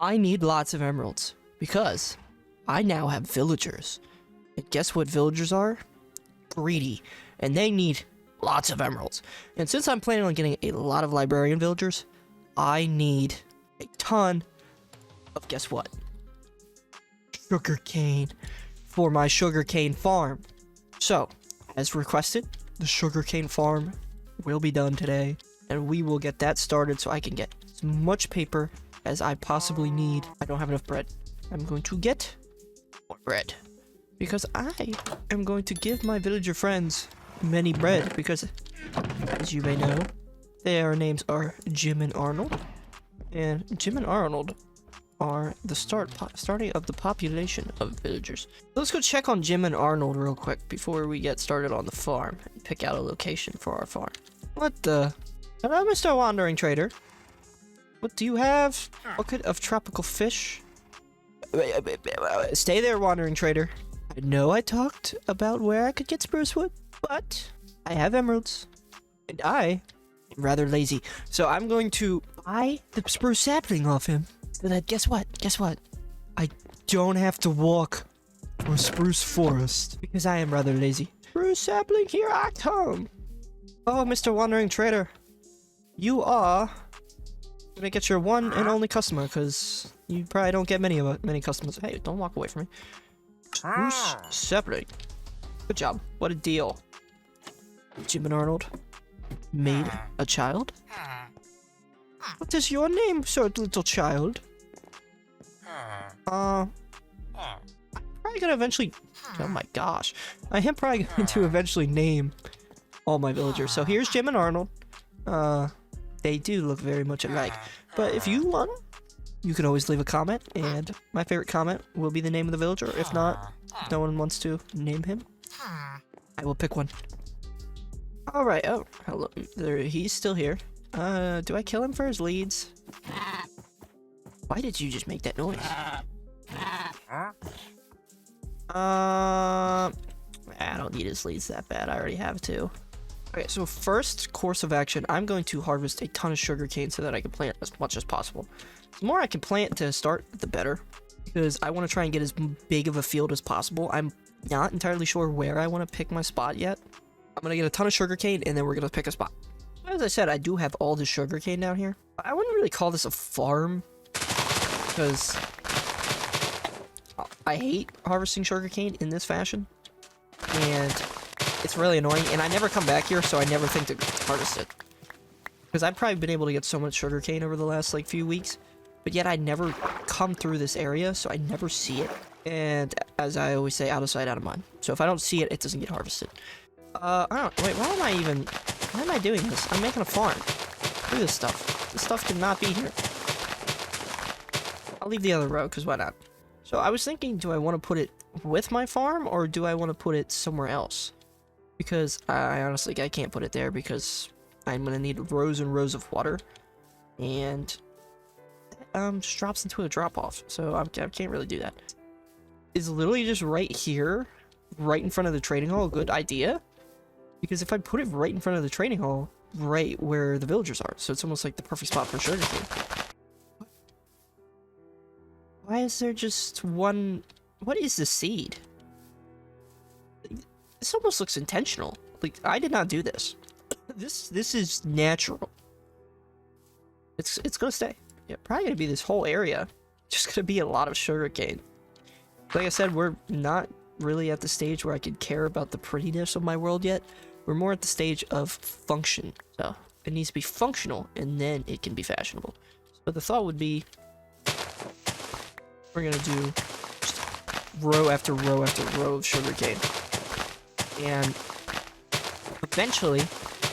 I need lots of emeralds because I now have villagers. And guess what villagers are? Greedy. And they need lots of emeralds. And since I'm planning on getting a lot of librarian villagers, I need a ton of, guess what? Sugarcane for my sugarcane farm. So, as requested, the sugarcane farm will be done today, and we will get that started so I can get as much paper as I possibly need. I don't have enough bread. I'm going to get more bread because I am going to give my villager friends many bread because, as you may know, their names are Jim and Arnold, and Jim and Arnold are the starting of the population of villagers. Let's go check on Jim and Arnold real quick before we get started on the farm and pick out a location for our farm. What the? Hello, Mr. Wandering Trader. What do you have? Bucket of tropical fish? Stay there, Wandering Trader. I know I talked about where I could get spruce wood, but I have emeralds, and I am rather lazy. So I'm going to buy the spruce sapling off him. So that, guess what? Guess what? I don't have to walk through a spruce forest because I am rather lazy. Spruce sapling, here I come. Oh, Mr. Wandering Trader, you are gonna get your one and only customer because you probably don't get many customers. Hey, don't walk away from me. Spruce sapling. Good job. What a deal. Jim and Arnold made a child. What is your name, sir, little child? I'm probably gonna eventually. Oh my gosh, I am probably going to eventually name all my villagers. So here's Jim and Arnold. They do look very much alike. But if you want, you can always leave a comment, and my favorite comment will be the name of the villager. If not, if no one wants to name him, I will pick one. All right. Oh, hello. He's still here. Do I kill him for his leads? Why did you just make that noise? I don't need his leads that bad. I already have two. Okay, so first course of action, I'm going to harvest a ton of sugarcane so that I can plant as much as possible. The more I can plant to start, the better, because I want to try and get as big of a field as possible. I'm not entirely sure where I want to pick my spot yet. I'm going to get a ton of sugarcane, and then we're going to pick a spot. As I said, I do have all the sugarcane down here. I wouldn't really call this a farm, because I hate harvesting sugarcane in this fashion, and it's really annoying, and I never come back here, so I never think to harvest it. Because I've probably been able to get so much sugarcane over the last, like, few weeks, but yet I never come through this area, so I never see it. And as I always say, out of sight, out of mind. So if I don't see it, it doesn't get harvested. Wait, why am I doing this? I'm making a farm. Look at this stuff. This stuff cannot be here. I'll leave the other row, because why not? So I was thinking, do I want to put it with my farm, or do I want to put it somewhere else? Because I honestly, I can't put it there because I'm going to need rows and rows of water. And just drops into a drop-off. So I can't really do that. Is literally just right here, right in front of the trading hall, a good idea? Because if I put it right in front of the trading hall, right where the villagers are, so it's almost like the perfect spot for sugarcane. Why is there just one? What is the seed? This almost looks intentional. Like, I did not do this. This is natural. It's gonna stay. Yeah, probably gonna be this whole area. Just gonna be a lot of sugarcane. Like I said, we're not really at the stage where I could care about the prettiness of my world yet. We're more at the stage of function. So it needs to be functional, and then it can be fashionable. So the thought would be, we're gonna do just row after row after row of sugarcane. And eventually,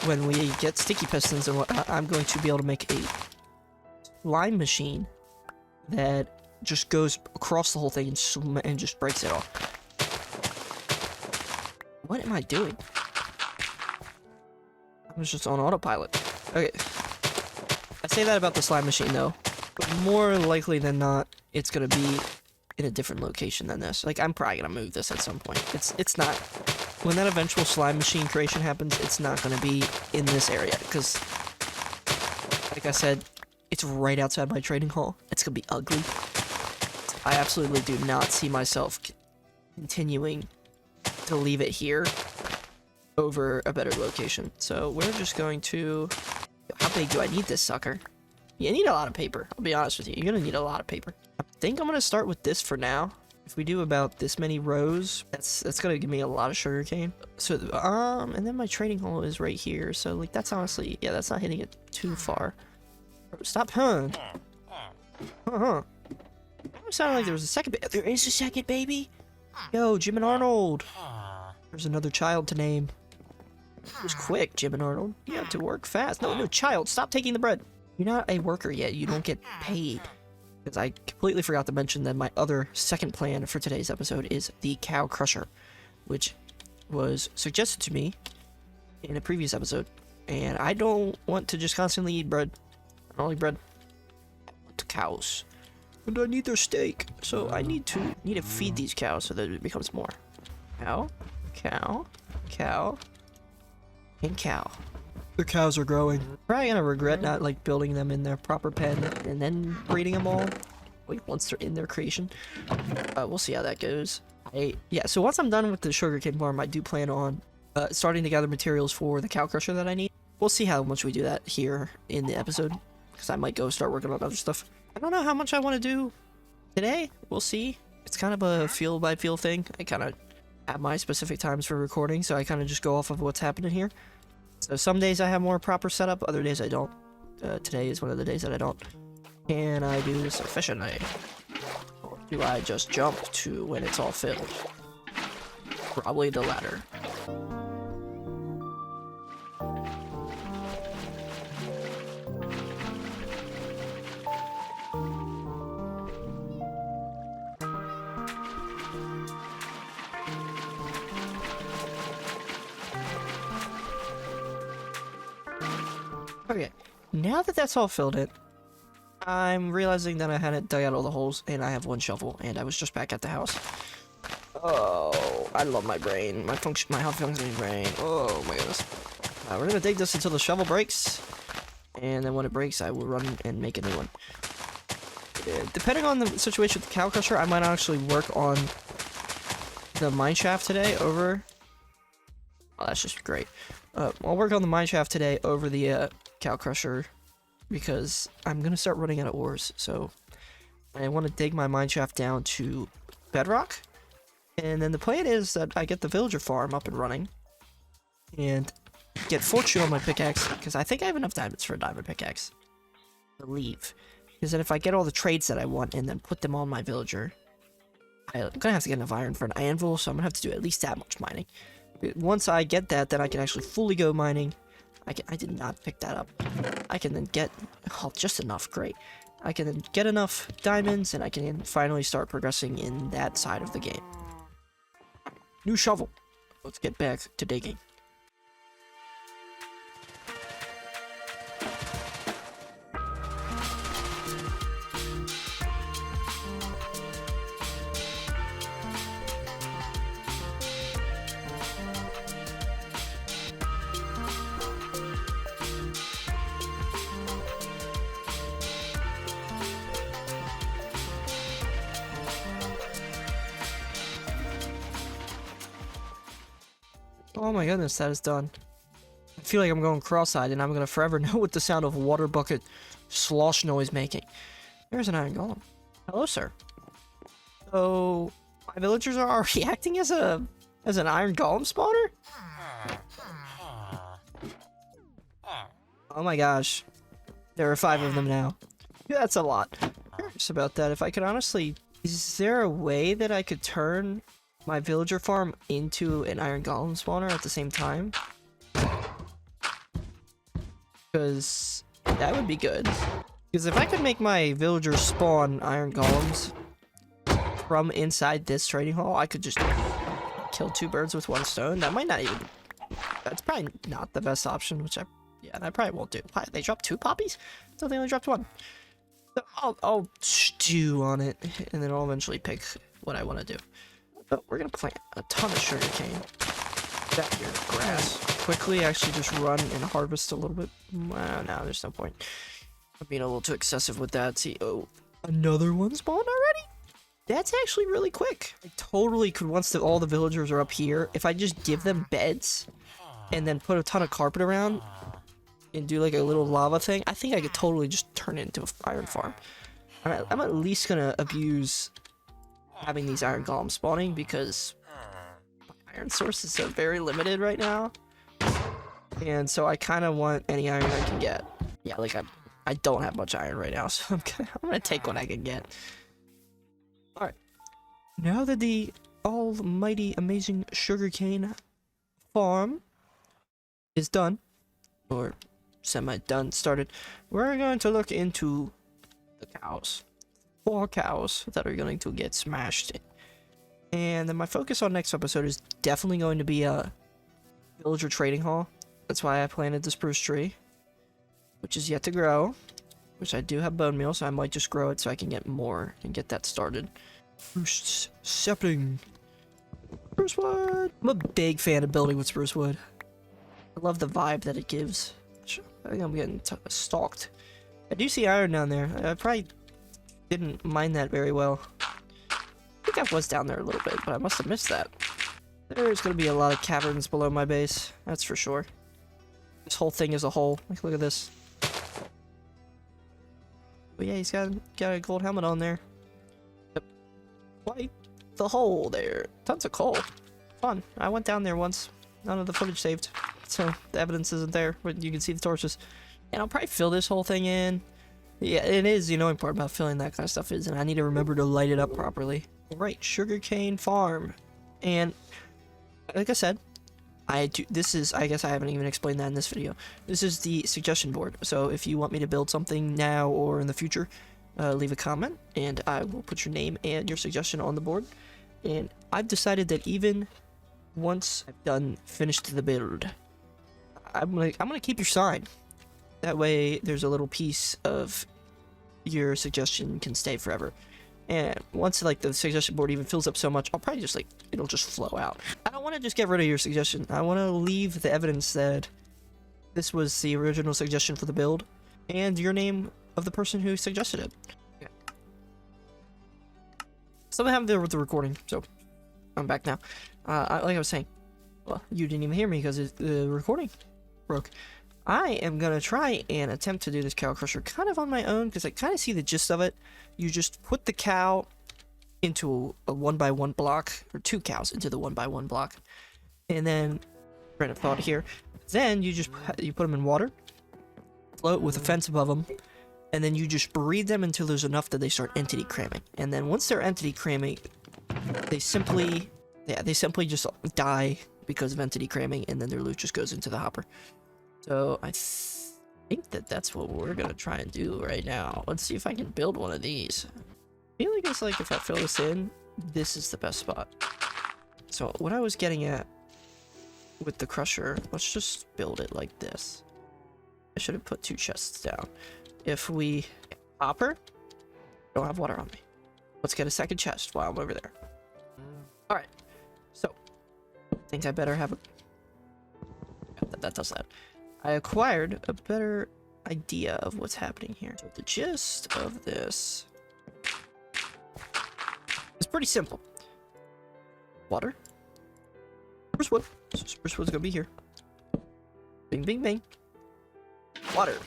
when we get sticky pistons and whatnot, I'm going to be able to make a slime machine that just goes across the whole thing and just breaks it off. What am I doing? I was just on autopilot. Okay. I say that about the slime machine though, but more likely than not, it's gonna be in a different location than this. Like, I'm probably gonna move this at some point. It's not. When that eventual slime machine creation happens, it's not gonna be in this area, because, like I said, It's right outside my trading hall. It's gonna be ugly. I absolutely do not see myself continuing to leave it here over a better location. So we're just going to... How big do I need this sucker? You need a lot of paper. I'll be honest with you. You're gonna need a lot of paper. I think I'm gonna start with this for now. If we do about this many rows, that's gonna give me a lot of sugarcane. So, and then my trading hall is right here. So, like, that's honestly, yeah, that's not hitting it too far. Stop, huh? It sounded like there was a second baby. There is a second baby? Yo, Jim and Arnold. There's another child to name. It was quick, Jim and Arnold. You have to work fast. No, child, stop taking the bread. You're not a worker yet. You don't get paid. Because I completely forgot to mention that my other second plan for today's episode is the cow crusher, which was suggested to me in a previous episode. And I don't want to just constantly eat bread. I don't like bread. I want cows. And I need their steak. So I need to feed these cows so that it becomes more. Cow, cow, cow, and cow. The cows are growing. Probably gonna regret not like building them in their proper pen and then breeding them all. Like once they're in their creation. We'll see how that goes. Yeah, so once I'm done with the sugarcane farm, I do plan on starting to gather materials for the cow crusher that I need. We'll see how much we do that here in the episode, because I might go start working on other stuff. I don't know how much I want to do today. We'll see. It's kind of a feel by feel thing. I kind of have my specific times for recording, so I kind of just go off of what's happening here. So some days I have more proper setup, other days I don't. Today is one of the days that I don't. Can I do this efficiently? Or do I just jump to when it's all filled? Probably the latter. Okay, now that that's all filled in, I'm realizing that I hadn't dug out all the holes, and I have one shovel, and I was just back at the house. Oh, I love my brain, my hot functioning brain. Oh my goodness. We're gonna dig this until the shovel breaks, and then when it breaks, I will run and make a new one. Depending on the situation with the cow crusher, I might actually work on the mine shaft today over... Oh, that's just great. I'll work on the mine shaft today over the cow crusher, because I'm gonna start running out of ores. So I want to dig my mine shaft down to bedrock, and then the plan is that I get the villager farm up and running and get fortune on my pickaxe, because I think I have enough diamonds for a diamond pickaxe, I believe. Because then if I get all the trades that I want and then put them on my villager, I'm gonna have to get enough iron for an anvil, so I'm gonna have to do at least that much mining. Once I get that, then I can actually fully go mining. I did not pick that up. I can then get... Oh, just enough. Great. I can then get enough diamonds, and I can then finally start progressing in that side of the game. New shovel. Let's get back to digging. Oh my goodness, that is done. I feel like I'm going cross-eyed, and I'm gonna forever know what the sound of water bucket slosh noise making. There's an iron golem. Hello, sir. So, my villagers are already acting as an iron golem spawner? Oh my gosh. There are 5 of them now. That's a lot. I'm curious about that. If I could honestly... Is there a way that I could turn my villager farm into an iron golem spawner at the same time? Because that would be good. Because if I could make my villagers spawn iron golems from inside this trading hall, I could just kill 2 birds with 1 stone. That might not even... That's probably not the best option, which I... Yeah, that probably won't do. They dropped 2 poppies? I thought they only dropped 1. So I'll stew on it, and then I'll eventually pick what I want to do. But we're gonna plant a ton of sugarcane. Get out here, grass. Quickly, actually just run and harvest a little bit. Well, no, there's no point. I'm being a little too excessive with that. See, oh, another one spawned already? That's actually really quick. I totally could, once all the villagers are up here, if I just give them beds and then put a ton of carpet around and do like a little lava thing, I think I could totally just turn it into an iron farm. I'm at least gonna abuse having these iron golems spawning because my iron sources are very limited right now. And so I kind of want any iron I can get. Yeah, like I don't have much iron right now, so I'm gonna take what I can get. Alright. Now that the almighty amazing sugarcane farm is done, or semi-done, started, we're going to look into the cows. 4 cows that are going to get smashed. And then my focus on next episode is definitely going to be a villager trading hall. That's why I planted the spruce tree, which is yet to grow, which I do have bone meal, so I might just grow it so I can get more and get that started. Spruce sapling. Spruce wood. I'm a big fan of building with spruce wood. I love the vibe that it gives. I think I'm getting stalked. I do see iron down there. I probably didn't mind that very well. I think I was down there a little bit, but I must have missed that. There's going to be a lot of caverns below my base, that's for sure. This whole thing is a hole. Like, look at this. But yeah, he's got a gold helmet on there. Yep. Quite the hole there. Tons of coal. Fun. I went down there once. None of the footage saved, so the evidence isn't there, but you can see the torches. And I'll probably fill this whole thing in. Yeah, it is, you know, important about filling that kind of stuff is, and I need to remember to light it up properly. Right, sugarcane farm. And like I said, I guess I haven't even explained that in this video. This is the suggestion board. So if you want me to build something now or in the future, leave a comment and I will put your name and your suggestion on the board. And I've decided that even once I've finished the build, I'm gonna keep your sign. That way there's a little piece of your suggestion can stay forever. And once like the suggestion board even fills up so much, I'll probably just like, it'll just flow out. I don't want to just get rid of your suggestion. I want to leave the evidence that this was the original suggestion for the build and your name of the person who suggested it. Okay. Something happened there with the recording, so I'm back now. Like I was saying, well, you didn't even hear me because the recording broke. I am gonna try and attempt to do this cow crusher kind of on my own because I kind of see the gist of it. You just put the cow into a 1x1 block, or 2 cows into the 1x1 block, and then train of thought here. Then you put them in water, float with a fence above them, and then you just breed them until there's enough that they start entity cramming. And then once they're entity cramming, they simply just die because of entity cramming, and then their loot just goes into the hopper. So I think that's what we're gonna try and do right now. Let's see if I can build one of these. I feel like it's like if I fill this in, this is the best spot. So what I was getting at with the crusher, let's just build it like this. I should have put 2 chests down. If we hopper, don't have water on me. Let's get a second chest while I'm over there. All right. So I think I better have a. That does that. I acquired a better idea of what's happening here. So the gist of this is pretty simple. Water. Spruce wood. So spruce wood's gonna be here. Bing, bing, bing. Water.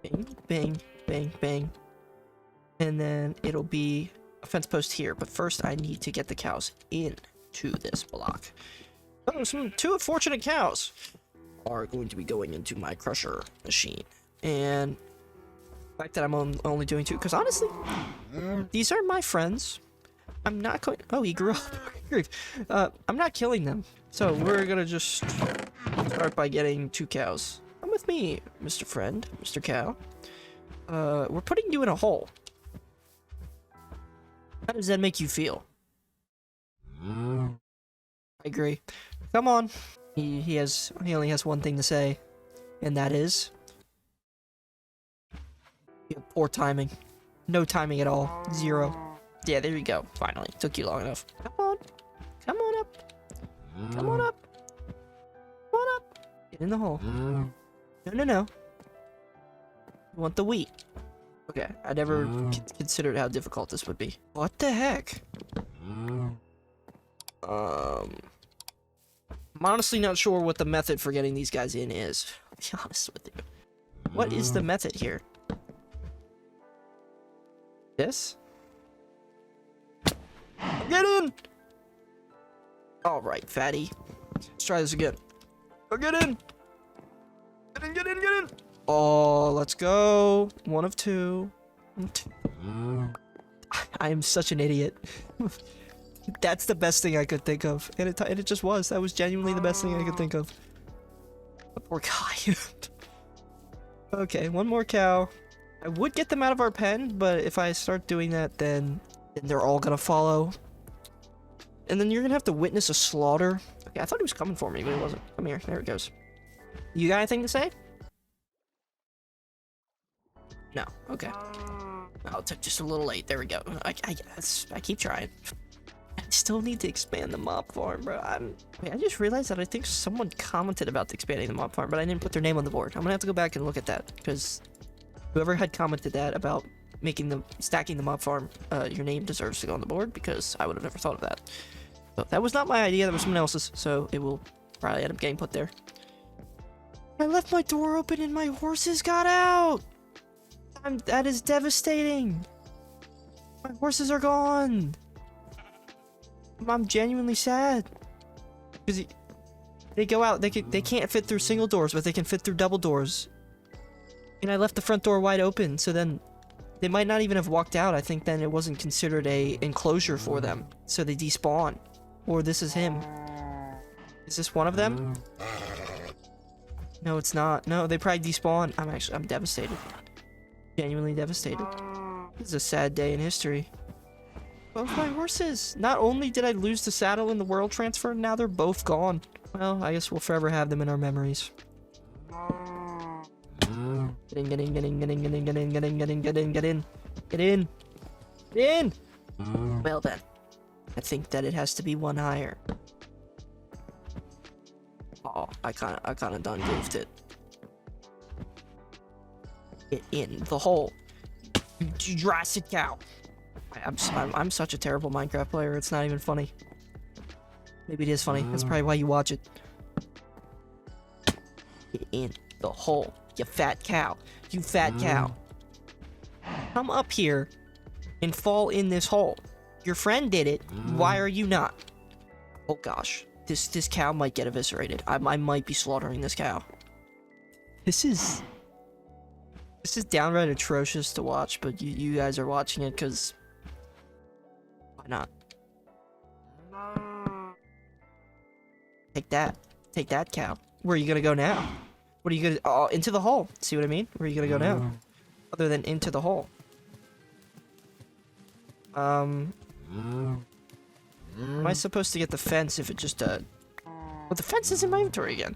Bing, bang, bang, bang. And then it'll be a fence post here. But first I need to get the cows into this block. Oh, some 2 fortunate cows are going to be going into my crusher machine. And the fact that I'm only doing 2, because honestly, these are my friends. I'm not going. Oh, he grew up. I'm not killing them. So we're gonna just start by getting 2 cows. Come with me, Mr. Friend, Mr. Cow. We're putting you in a hole. How does that make you feel? I agree. Come on. He only has one thing to say, and that is you have poor timing. No timing at all. 0. Yeah, there you go. Finally. Took you long enough. Come on. Come on up. Come on up. Come on up. Get in the hole. No, no, no. You want the wheat. Okay, I never considered how difficult this would be. What the heck? I'm honestly not sure what the method for getting these guys in is. I'll be honest with you. What is the method here? This? Get in! Alright, fatty. Let's try this again. Oh, get in! Get in, get in, get in! Oh, let's go. One of two. I am such an idiot. That's the best thing I could think of. And it just was. That was genuinely the best thing I could think of. The poor guy. Okay, one more cow. I would get them out of our pen, but if I start doing that, then they're all gonna follow. And then you're gonna have to witness a slaughter. Okay, I thought he was coming for me, but he wasn't. Come here. There it goes. You got anything to say? No. Okay. Oh, it took just a little late. There we go. I keep trying. I still need to expand the mob farm, bro. Wait, I just realized that I think someone commented about expanding the mob farm, but I didn't put their name on the board. I'm gonna have to go back and look at that, because whoever had commented that about stacking the mob farm, your name deserves to go on the board, because I would have never thought of that. So that was not my idea, that was someone else's, so it will probably end up getting put there. I left my door open and my horses got out! That is devastating! My horses are gone! I'm genuinely sad. Because they go out, they can't fit through single doors, but they can fit through double doors. And I left the front door wide open, so then they might not even have walked out. I think then it wasn't considered a enclosure for them, so they despawn. Or this is him. Is this one of them? No, it's not. No, they probably despawn. I'm devastated. Genuinely devastated. This is a sad day in history. Both my horses! Not only did I lose the saddle in the world transfer, now they're both gone. Well, I guess we'll forever have them in our memories. Get in, get in, get in, get in, get in, get in, get in, get in, get in, get in. Get in! Get in! Well then. I think that it has to be one higher. Oh, I kinda done goofed it. Get in the hole. You Jurassic cow! I'm such a terrible Minecraft player, it's not even funny. Maybe it is funny, that's probably why you watch it. Get in the hole, you fat cow. You fat cow. Come up here and fall in this hole. Your friend did it, why are you not? Oh gosh, this cow might get eviscerated. I might be slaughtering this cow. This is downright atrocious to watch, but you guys are watching it because why not? Take that. Take that, cow. Where are you gonna go now? What are you gonna... Oh, into the hole. See what I mean? Where are you gonna go now? Other than into the hole. Am I supposed to get the fence if it just, Well, the fence is in my inventory again.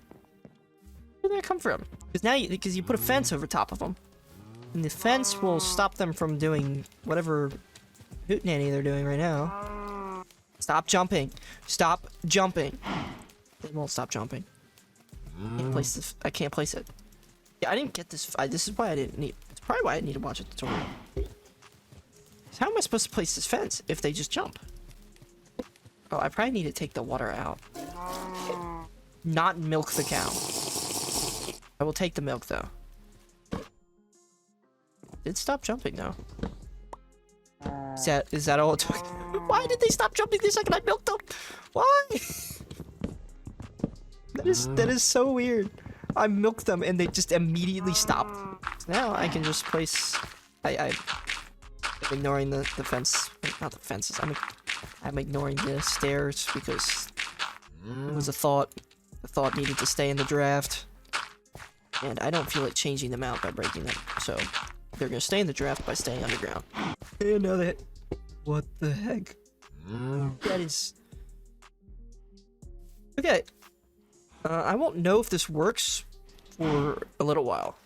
Where did that come from? Because you put a fence over top of them. And the fence will stop them from doing whatever hootenanny they're doing right now. Stop jumping. Stop jumping. They won't stop jumping. I can't place this. I can't place it. Yeah, I didn't get this. This is why I didn't need. It's probably why I need to watch a tutorial. So how am I supposed to place this fence if they just jump? Oh, I probably need to take the water out. Not milk the cow. I will take the milk though. It stop jumping though. Is that all it took? Why did they stop jumping the second I milked them? Why? That is so weird. I milked them and they just immediately stopped. So now I can just place. I'm ignoring the fence. Not the fences. I'm ignoring the stairs because it was a thought. The thought needed to stay in the draft, and I don't feel like changing them out by breaking them. So they're gonna stay in the draft by staying underground. And now that. What the heck? That is. Okay. I won't know if this works for a little while.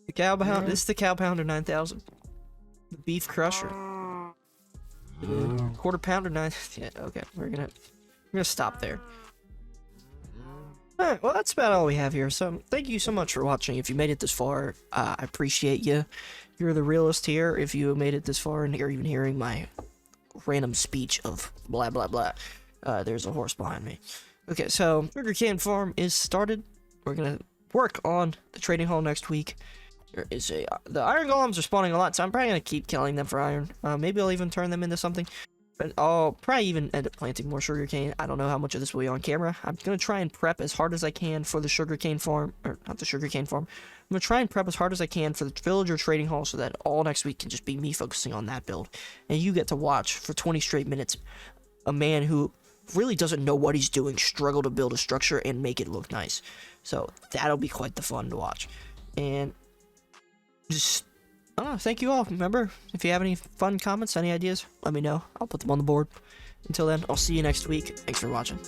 The cow pound. This is the cow pounder 9000. The beef crusher. Quarter pounder 9. Yeah. Okay. We're gonna stop there. Alright, well, that's about all we have here. So, thank you so much for watching. If you made it this far, I appreciate you. You're the realist here. If you made it this far and you're even hearing my random speech of blah, blah, blah. There's a horse behind me. Okay, so, Sugarcane Farm is started. We're gonna work on the trading hall next week. There is the iron golems are spawning a lot, so I'm probably gonna keep killing them for iron. Maybe I'll even turn them into something. But I'll probably even end up planting more sugarcane. I don't know how much of this will be on camera. I'm going to try and prep as hard as I can for the sugarcane farm. Or, not the sugarcane farm. I'm going to try and prep as hard as I can for the villager trading hall so that all next week can just be me focusing on that build. And you get to watch for 20 straight minutes a man who really doesn't know what he's doing struggle to build a structure and make it look nice. So that'll be quite the fun to watch. And just... thank you all. Remember, if you have any fun comments, any ideas, let me know. I'll put them on the board. Until then, I'll see you next week. Thanks for watching.